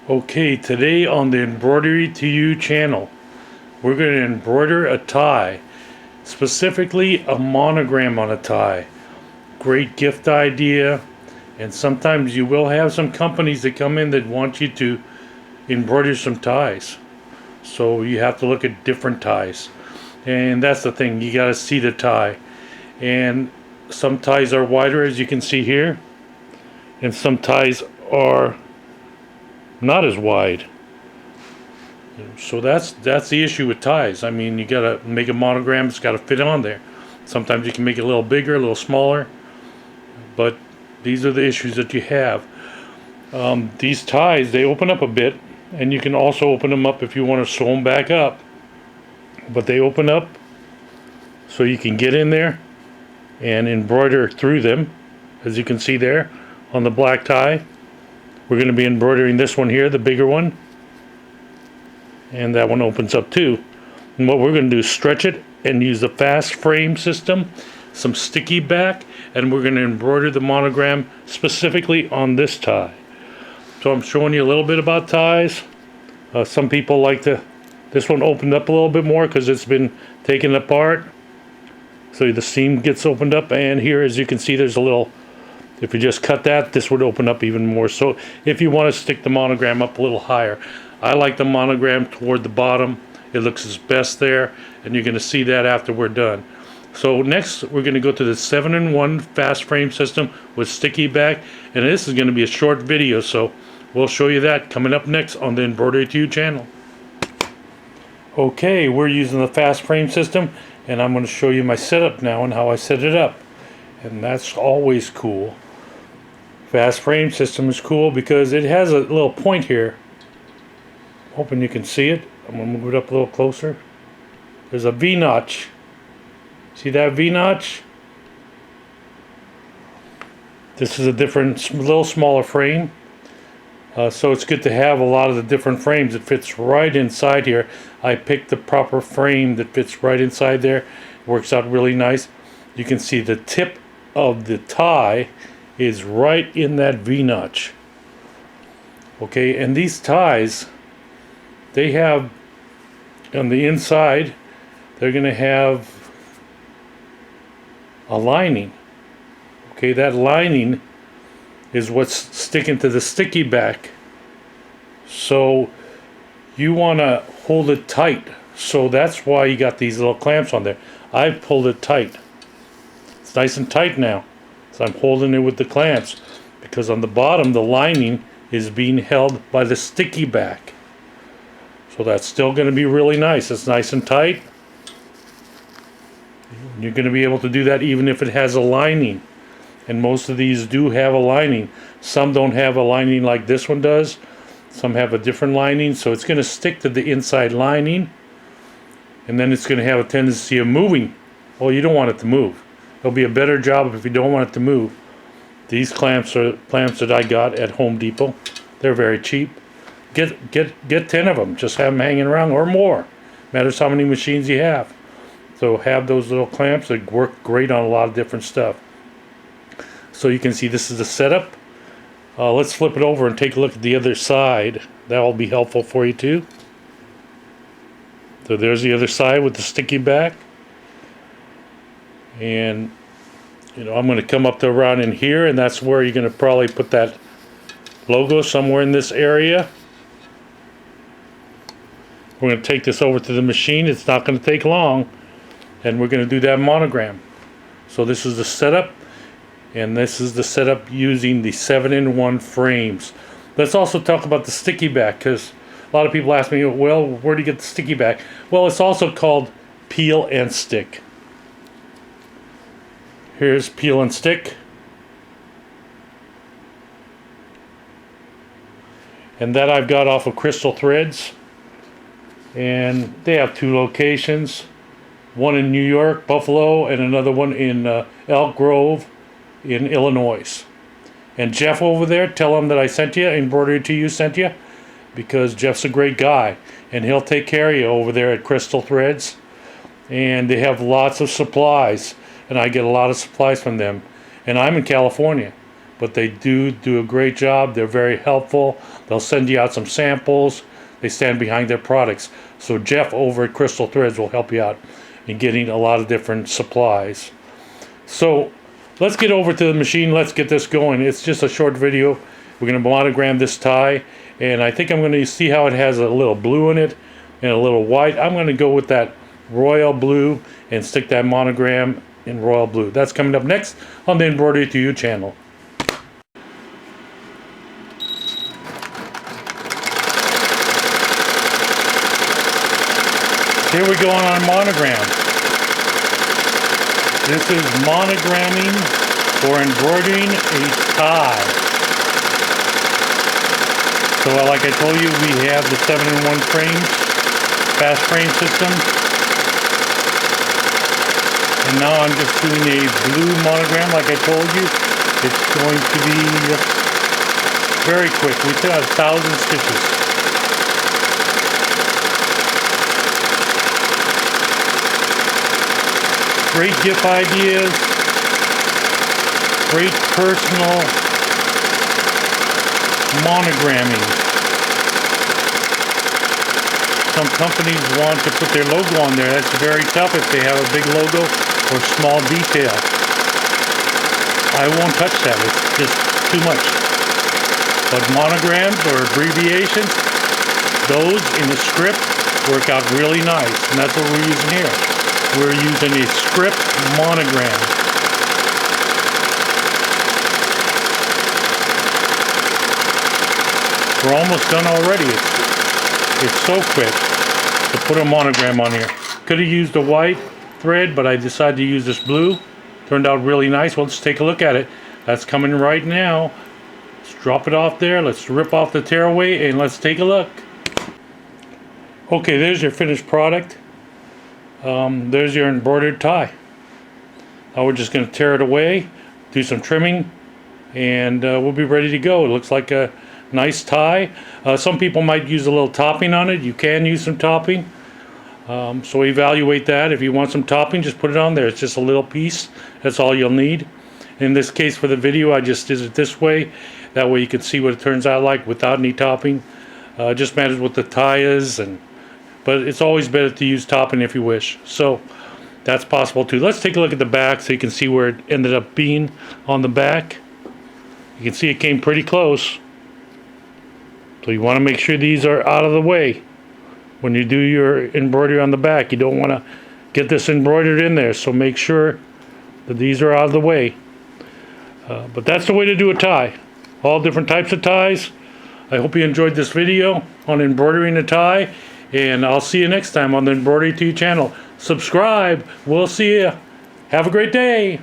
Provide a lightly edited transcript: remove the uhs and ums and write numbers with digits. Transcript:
Okay, today on the Embroidery to You channel, we're going to embroider a tie, specifically a monogram on a tie. Great gift idea, and sometimes you will have some companies that come in that want you to embroider some ties. So you have to look at different ties. And that's the thing, you got to see the tie. And some ties are wider, as you can see here, and some ties are not as wide. So that's the issue with ties. I mean, you gotta make a monogram, it's gotta fit on there. Sometimes you can make it a little bigger, a little smaller, but these are the issues that you have. These ties, they open up a bit, and you can also open them up if you want to sew them back up. But they open up so you can get in there and embroider through them, as you can see there on the black tie. We're going to be embroidering this one here, the bigger one. And that one opens up too. And what we're going to do is stretch it and use the fast frame system, some sticky back, and we're going to embroider the monogram specifically on this tie. So I'm showing you a little bit about ties. Some people like this one opened up a little bit more because it's been taken apart. So the seam gets opened up, and here, as you can see, there's a little, if you just cut that, this would open up even more. So if you want to stick the monogram up a little higher, I like the monogram toward the bottom. It looks its best there, and you're going to see that after we're done. So next, we're going to go to the 7-in-1 fast frame system with sticky back, and this is going to be a short video, so we'll show you that coming up next on the Embroidery to You channel. Okay, we're using the fast frame system, and I'm going to show you my setup now and how I set it up. And that's always cool. Fast frame system is cool because it has a little point here. Hoping you can see it. I'm going to move it up a little closer. There's a V-notch. See that V-notch? This is a different, little smaller frame. So it's good to have a lot of the different frames. It fits right inside here. I picked the proper frame that fits right inside there. Works out really nice. You can see the tip of the tie is right in that V-notch. Okay, and these ties, they have on the inside, they're going to have a lining. Okay, that lining is what's sticking to the sticky back. So you want to hold it tight. So that's why you got these little clamps on there. I've pulled it tight. It's nice and tight now. So I'm holding it with the clamps because on the bottom the lining is being held by the sticky back. So that's still going to be really nice. It's nice and tight. You're going to be able to do that even if it has a lining. And most of these do have a lining. Some don't have a lining like this one does. Some have a different lining. So it's going to stick to the inside lining. And then it's going to have a tendency of moving. Well, you don't want it to move. It'll be a better job if you don't want it to move. These clamps are clamps that I got at Home Depot. They're very cheap. Get 10 of them. Just have them hanging around, or more. Matters how many machines you have. So have those little clamps that work great on a lot of different stuff. So you can see this is the setup. Let's flip it over and take a look at the other side. That will be helpful for you too. So there's the other side with the sticky back. And I'm going to come up to around in here, and that's where you're going to probably put that logo, somewhere in this area. We're going to take this over to the machine. It's not going to take long, and we're going to do that monogram. So this is the setup, and this is the setup using the 7-in-1 frames. Let's also talk about the sticky back, because a lot of people ask me, well, where do you get the sticky back? Well, it's also called peel and stick. Here's peel and stick. And that I've got off of Crystal Threads. And they have 2 locations. One in New York, Buffalo, and another one in Elk Grove in Illinois. And Jeff over there, tell him that I sent you, Embroidery to You sent you, because Jeff's a great guy. And he'll take care of you over there at Crystal Threads. And they have lots of supplies. And I get a lot of supplies from them. And I'm in California. but they do a great job. They're very helpful. They'll send you out some samples. They stand behind their products. So Jeff over at Crystal Threads will help you out in getting a lot of different supplies. So let's get over to the machine. Let's get this going. It's just a short video. We're going to monogram this tie, and I think I'm going to see how it has a little blue in it and a little white. I'm going to go with that royal blue and stick that monogram in royal blue. That's coming up next on the Embroidery to You channel. Here we go on our monogram. This is monogramming or embroidering a tie. So like I told you, we have the 7-in-1 frames, fast frame system. And now I'm just doing a blue monogram like I told you. It's going to be very quick. We still have 1,000 stitches. Great gift ideas, great personal monogramming. Some companies want to put their logo on there. That's very tough if they have a big logo or small detail. I won't touch that. It's just too much. But monograms or abbreviations, those in the script work out really nice. And that's what we're using here. We're using a script monogram. We're almost done already. It's so quick to put a monogram on here. Could have used a white thread, but I decided to use this blue. Turned out really nice. Well, let's take a look at it. That's coming right now. Let's drop it off there. Let's rip off the tearaway and let's take a look. Okay, there's your finished product. There's your embroidered tie. Now we're just going to tear it away, do some trimming, and we'll be ready to go. It looks like a nice tie. Some people might use a little topping on it. You can use some topping. So evaluate that. If you want some topping, just put it on there. It's just a little piece. That's all you'll need. In this case, for the video, I just did it this way. That way you can see what it turns out like without any topping. It just matters what the tie is, but it's always better to use topping if you wish. So that's possible too. Let's take a look at the back so you can see where it ended up being on the back. You can see it came pretty close. So you want to make sure these are out of the way when you do your embroidery on the back. You don't want to get this embroidered in there, so make sure that these are out of the way. But that's the way to do a tie. All different types of ties. I hope you enjoyed this video on embroidering a tie, and I'll see you next time on the Embroidery to You channel. Subscribe. We'll see you. Have a great day.